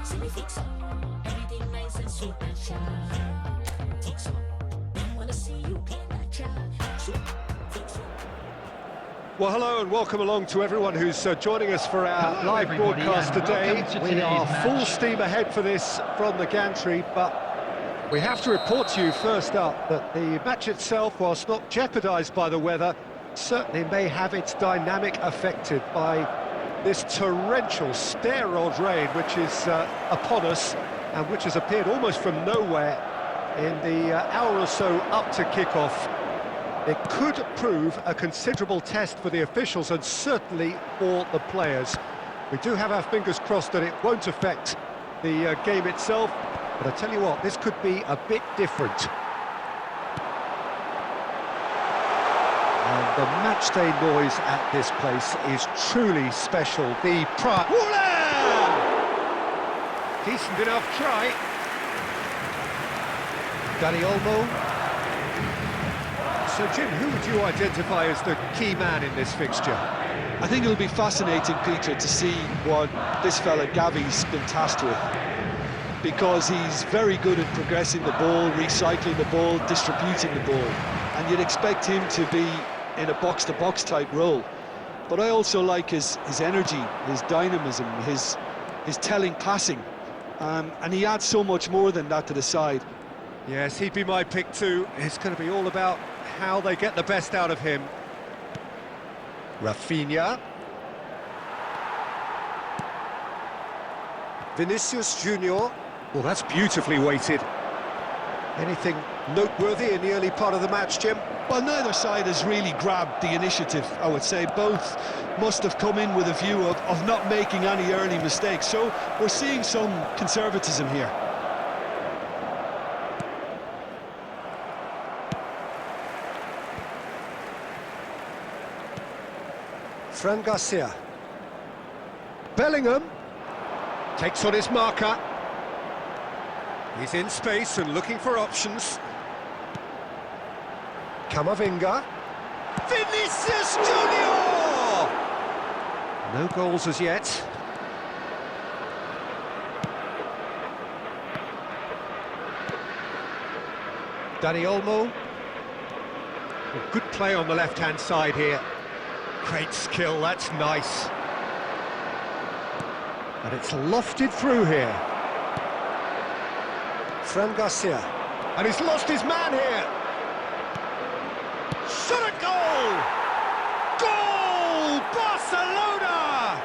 See me fix up. Everything nice and sweet and sharp. Fix up. I wanna see you get that job. Fix up. Well, hello and welcome along to everyone who's joining us for our live broadcast today. We are full steam ahead for this from the gantry, but we have to report to you first up that the match itself, whilst not jeopardised by the weather, certainly may have its dynamic affected by this torrential stair-rod rain which is upon us and which has appeared almost from nowhere in the hour or so up to kick-off. It could prove a considerable test for the officials and certainly for the players. We do have our fingers crossed that it won't affect the game itself, but I tell you what, this could be a bit different. And the matchday noise at this place is truly special. The decent enough try. Dani Olmo. So, Jim, who would you identify as the key man in this fixture? I think it'll be fascinating, Peter, to see what this fella Gavi's been tasked with. Because he's very good at progressing the ball, recycling the ball, distributing the ball. And you'd expect him to be in a box-to-box type role. But I also like his energy, his dynamism, his telling passing. And he adds so much more than that to the side. Yes, he'd be my pick too. It's going to be all about how they get the best out of him. Rafinha. Vinicius Junior. Well, that's beautifully weighted. Anything noteworthy in the early part of the match, Jim? Well, neither side has really grabbed the initiative, I would say. Both must have come in with a view of not making any early mistakes. So we're seeing some conservatism here. Fran Garcia. Bellingham takes on his marker. He's in space and looking for options. Camavinga. Vinicius Junior! No goals as yet. Dani Olmo. A good play on the left-hand side here. Great skill, that's nice. And it's lofted through here. Fran Garcia. And he's lost his man here. Shot a goal! Goal! Barcelona!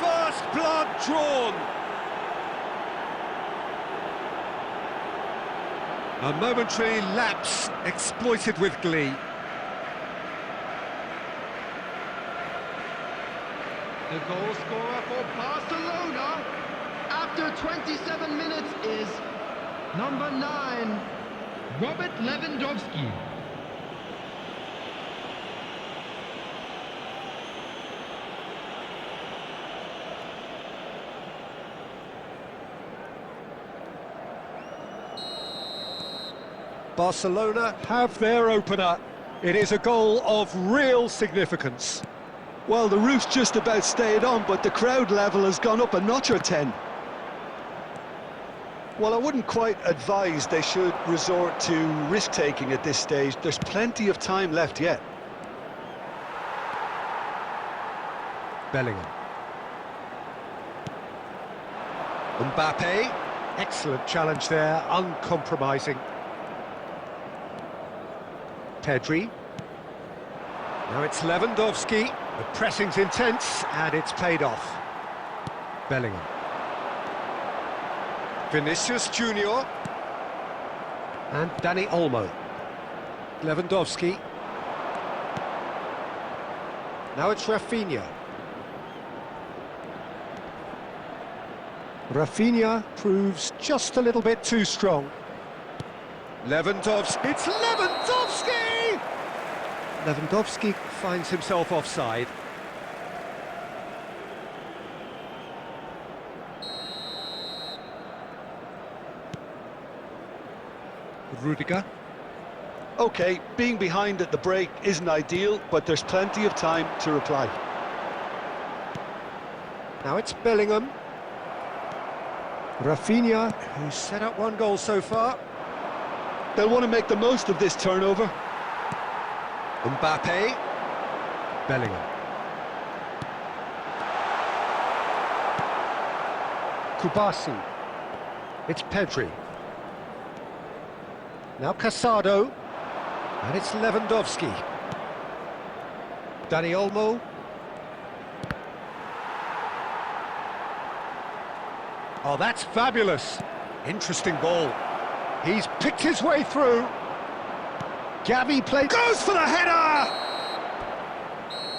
First blood drawn. A momentary lapse exploited with glee. The goal scorer for Barcelona after 27 minutes is number 9, Robert Lewandowski. Barcelona have their opener. It is a goal of real significance. Well, the roof's just about stayed on, but the crowd level has gone up a notch or 10. Well, I wouldn't quite advise they should resort to risk-taking at this stage. There's plenty of time left yet. Bellingham. Mbappe. Excellent challenge there, uncompromising. Pedri. Now it's Lewandowski. The pressing's intense, and it's paid off. Bellingham. Vinicius Junior. And Dani Olmo. Lewandowski. Now it's Rafinha. Rafinha proves just a little bit too strong. Lewandowski. It's Lewandowski! Lewandowski finds himself offside. Rudiger. OK, being behind at the break isn't ideal, but there's plenty of time to reply. Now it's Bellingham. Rafinha, who's set up one goal so far. They'll want to make the most of this turnover. Mbappe. Bellingham. Kubasi. It's Pedri. Now Casado. And it's Lewandowski. Dani Olmo. Oh, that's fabulous. Interesting ball. He's picked his way through. Gavi plays. Goes for the header!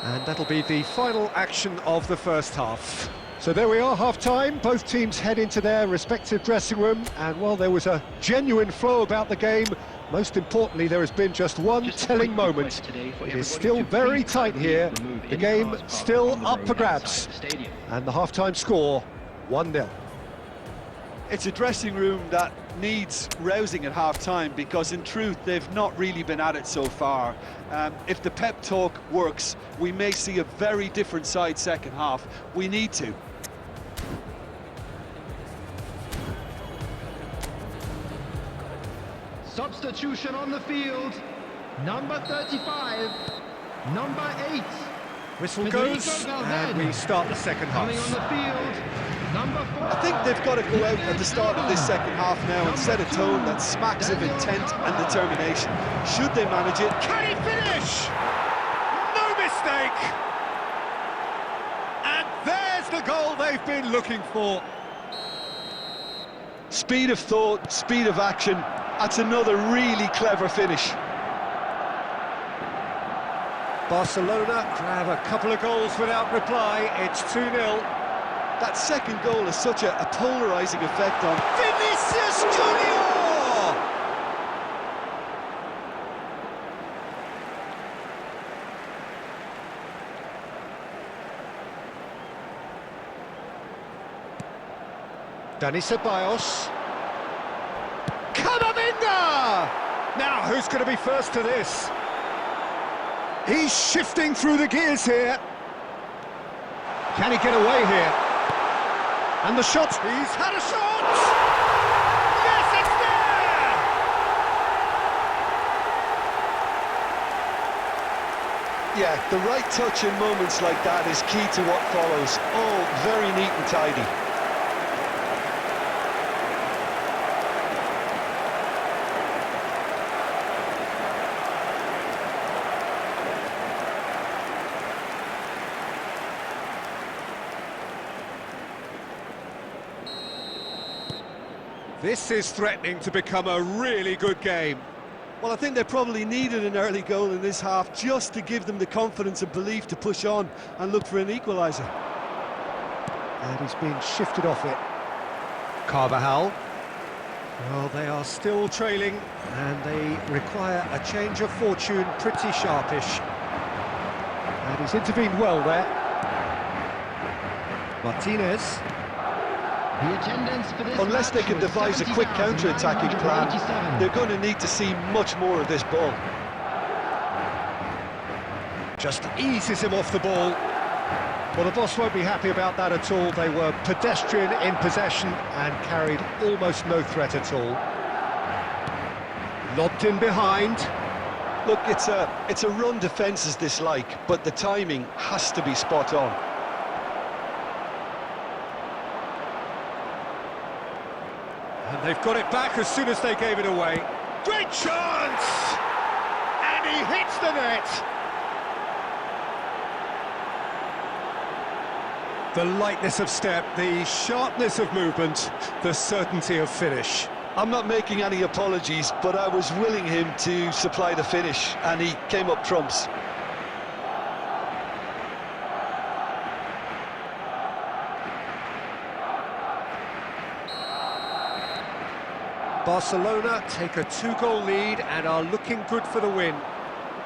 And that'll be the final action of the first half. So there we are, half-time. Both teams head into their respective dressing room. And while there was a genuine flow about the game, most importantly, there has been just one telling moment. It is still very tight here. The game still up for grabs. And the half-time score, 1-0. It's a dressing room that needs rousing at half-time because, in truth, they've not really been at it so far. If the pep talk works, we may see a very different side second half. We need to. Substitution on the field. Number 35. Number 8. Whistle Federico goes, Valverde. and we start the second half. Coming on the field. Number 4. I think they've got to go out at the start of this second half now and set a tone that smacks of intent and determination. Should they manage it? Can he finish? No mistake! And there's the goal they've been looking for. Speed of thought, speed of action. That's another really clever finish. Barcelona grab a couple of goals without reply. It's 2-0. That second goal has such a polarising effect on Vinicius Junior! Dani Ceballos. Camavinga! Now, who's going to be first to this? He's shifting through the gears here. Can he get away here? And the shot, he's had a shot! Yes, it's there! Yeah, the right touch in moments like that is key to what follows. All very neat and tidy. This is threatening to become a really good game. Well, I think they probably needed an early goal in this half just to give them the confidence and belief to push on and look for an equaliser. And he's been shifted off it. Carvajal. Well, they are still trailing, and they require a change of fortune pretty sharpish. And he's intervened well there. Martinez. The attendance for this Unless they match can was devise a quick counter-attacking plan, 70,987. they're going to need to see much more of this ball. Just eases him off the ball. Well, the boss won't be happy about that at all. They were pedestrian in possession and carried almost no threat at all. Lobbed in behind. Look, it's a run defence is dislike, but the timing has to be spot on. And they've got it back as soon as they gave it away. Great chance! And he hits the net! The lightness of step, the sharpness of movement, the certainty of finish. I'm not making any apologies, but I was willing him to supply the finish, and he came up trumps. Barcelona take a 2-goal lead and are looking good for the win.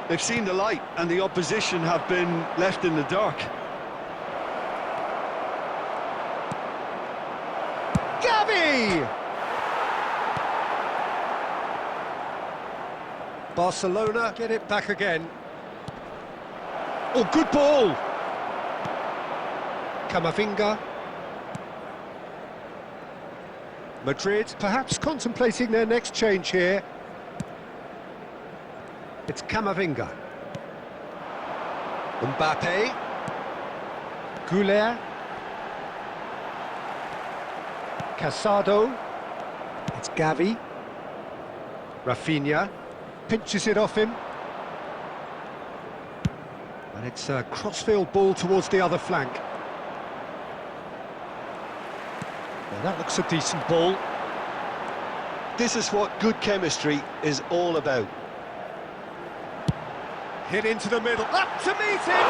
They've seen the light, and the opposition have been left in the dark. Gavi! Barcelona get it back again. Oh, good ball! Madrid perhaps contemplating their next change here. It's Camavinga. Mbappe. Goulet. Casado. It's Gavi. Rafinha pinches it off him. And it's a crossfield ball towards the other flank. Well, that looks a decent ball. This is what good chemistry is all about. Hit into the middle, up to meet it!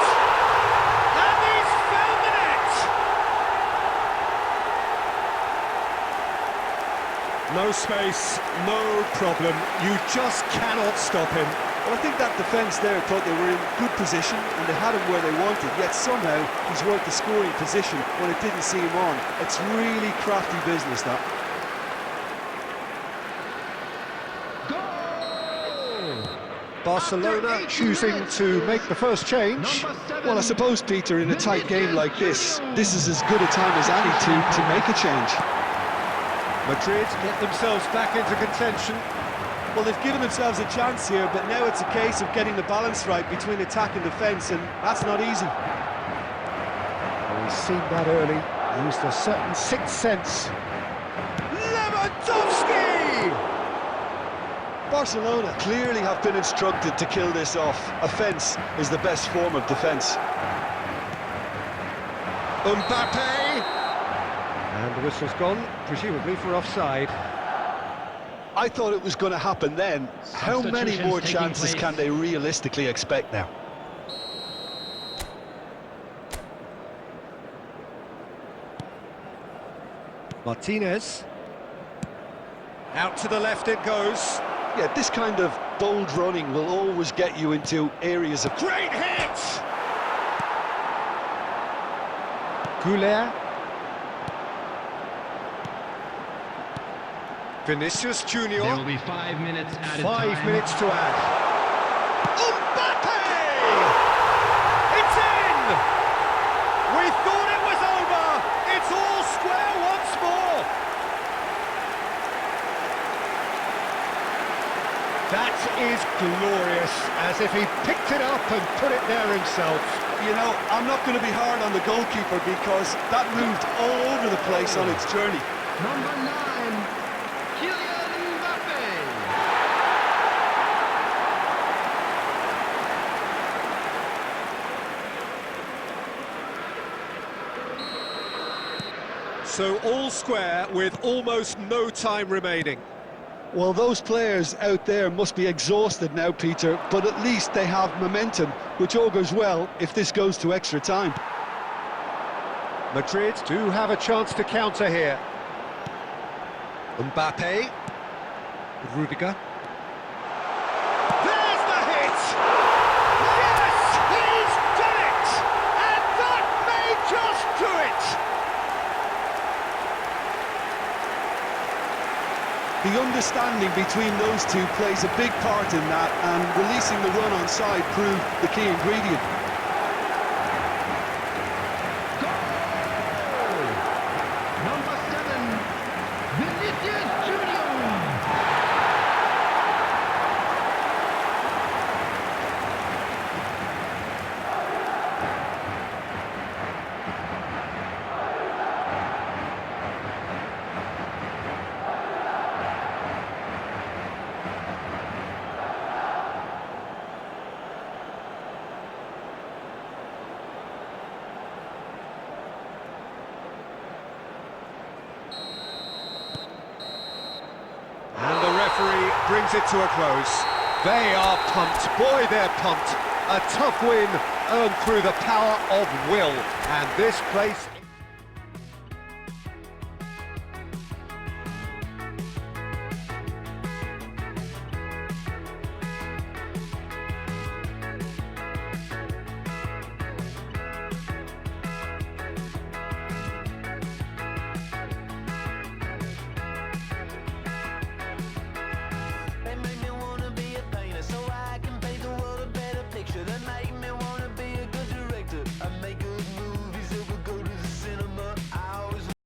And he's found the net! No space, no problem. You just cannot stop him. Well, I think that defence there thought they were in good position and they had him where they wanted, yet somehow he's worked the scoring position when it didn't see him on. It's really crafty business, that. Barcelona choosing to make the first change. Well, I suppose, Peter, in a tight game like this is as good a time as any to make a change. Madrid get themselves back into contention. Well, they've given themselves a chance here, but now it's a case of getting the balance right between attack and defence, and that's not easy. Well, we've seen that early. Used a certain sixth sense. Lewandowski! Barcelona clearly have been instructed to kill this off. Offence is the best form of defence. Mbappe! And the whistle's gone, presumably for offside. I thought it was going to happen then. How many more chances can they realistically expect now? Martinez. Out to the left it goes. Yeah, this kind of bold running will always get you into areas of... Great hit! Goulet. Vinicius Junior. There will be 5 minutes added 5 minutes to add. Mbappe! It's in! We thought it was over. It's all square once more. That is glorious, as if he picked it up and put it there himself. You know, I'm not going to be hard on the goalkeeper because that moved all over the place on its journey. Number 9, Kylian Mbappe. So all square with almost no time remaining. Well, those players out there must be exhausted now, Peter, but at least they have momentum, which augurs well if this goes to extra time. Madrid do have a chance to counter here. Mbappe. Rudiger. There's the hit! Yes! He's done it! And that may just do it! The understanding between those two plays a big part in that, and releasing the run on side proved the key ingredient. Goal! Number 7, Vinicius Junior. Brings it to a close. They are pumped. Boy, they're pumped. A tough win earned through the power of will. And this place...